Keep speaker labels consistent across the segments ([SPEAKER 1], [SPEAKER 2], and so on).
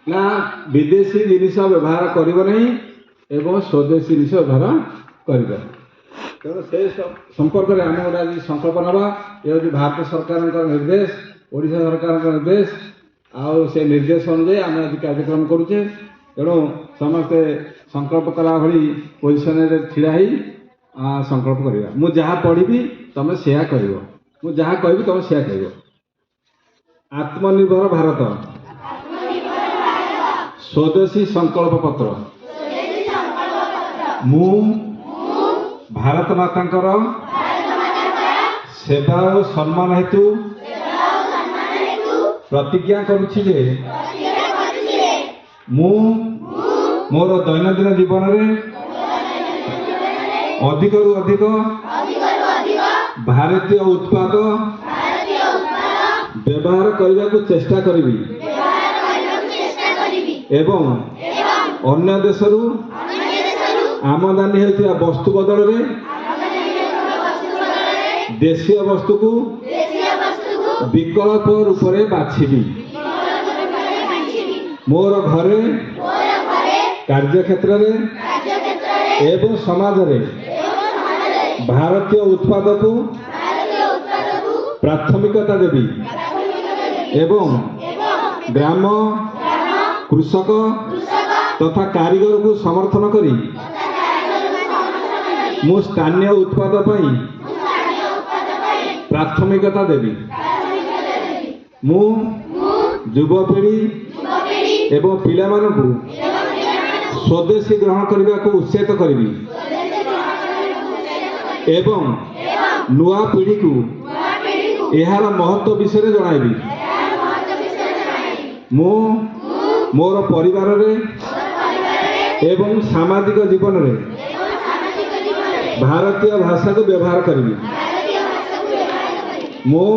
[SPEAKER 1] ନା ବିଦେଶୀ ଜିନିଷ ବ୍ୟବହାର କରିବ ନାହିଁ ଏବଂ ସ୍ୱଦେଶୀ ଜିନିଷ ବ୍ୟବହାର କରିବ। ତେଣୁ ସେ ସମ୍ପର୍କରେ ଆମେ ଗୋଟେ ଆଜି ସଂକଳ୍ପ ନେବା। ଏ ହେଉଛି ଭାରତ ସରକାରଙ୍କର ନିର୍ଦ୍ଦେଶ, ଓଡ଼ିଶା ସରକାରଙ୍କ ନିର୍ଦ୍ଦେଶ, ଆଉ ସେ ନିର୍ଦ୍ଦେଶ ଅନୁଯାୟୀ ଆମେ ଆଜି କାର୍ଯ୍ୟକ୍ରମ କରୁଛେ। ତେଣୁ ସମସ୍ତେ ସଂକଳ୍ପ କଲା ଭଳି ପୋଜିସନରେ ଛିଡ଼ା ହେଇ ସଂକଳ୍ପ କରିବା। ମୁଁ ଯାହା ପଢ଼ିବି ତମେ ସେୟା କରିବ, ମୁଁ ଯାହା କହିବି ତମେ ସେୟା କହିବ। ଆତ୍ମନିର୍ଭର ଭାରତ ସ୍ୱଦେଶୀ ସଂକଳ୍ପ ପତ୍ର। ମୁଁ ଭାରତ ମାତାଙ୍କର ସେବା ଓ ସମ୍ମାନ ହେତୁ ପ୍ରତିଜ୍ଞା କରୁଛି ଯେ ମୁଁ ମୋର ଦୈନନ୍ଦିନ ଜୀବନରେ ଅଧିକରୁ ଅଧିକ ଭାରତୀୟ ଉତ୍ପାଦ ବ୍ୟବହାର କରିବାକୁ ଚେଷ୍ଟା କରିବି ଏବଂ ଅନ୍ୟ ଦେଶରୁ ଆମଦାନୀ ହେଉଥିବା ବସ୍ତୁ ବଦଳରେ ଦେଶୀୟ ବସ୍ତୁକୁ ବିକଳ୍ପ ରୂପରେ ବାଛିବି। ମୋର ଘରେ, କାର୍ଯ୍ୟକ୍ଷେତ୍ରରେ ଏବଂ ସମାଜରେ ଭାରତୀୟ ଉତ୍ପାଦକୁ ପ୍ରାଥମିକତା ଦେବି ଏବଂ ଗ୍ରାମ, କୃଷକ ତଥା କାରିଗରକୁ ସମର୍ଥନ କରି ମୁଁ ସ୍ଥାନୀୟ ଉତ୍ପାଦ ପାଇଁ ପ୍ରାଥମିକତା ଦେବି। ମୁଁ ଯୁବପିଢ଼ି ଏବଂ ପିଲାମାନଙ୍କୁ ସ୍ୱଦେଶୀ ଗ୍ରହଣ କରିବାକୁ ଉତ୍ସାହିତ କରିବି ଏବଂ ନୂଆ ପିଢ଼ିକୁ ଏହାର ମହତ୍ତ୍ୱ ବିଷୟରେ ଜଣାଇବି। ମୁଁ ମୋର ପରିବାରରେ ଏବଂ ସାମାଜିକ ଜୀବନରେ ଭାରତୀୟ ଭାଷାକୁ ବ୍ୟବହାର କରିବି। ମୁଁ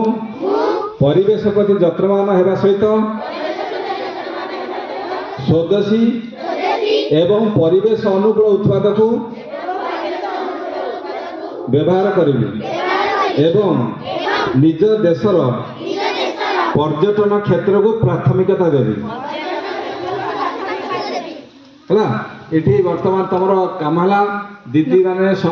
[SPEAKER 1] ପରିବେଶ ପ୍ରତି ଯତ୍ନବାନ ହେବା ସହିତ ସ୍ୱଦେଶୀ ଏବଂ ପରିବେଶ ଅନୁକୂଳ ଉତ୍ପାଦକୁ ବ୍ୟବହାର କରିବି ଏବଂ ନିଜ ଦେଶର ପର୍ଯ୍ୟଟନ କ୍ଷେତ୍ରକୁ ପ୍ରାଥମିକତା ଦେବି। ହେଲା, ଏଠି ବର୍ତ୍ତମାନ ତମର କାମ ହେଲା ଦିଦି ମାନେ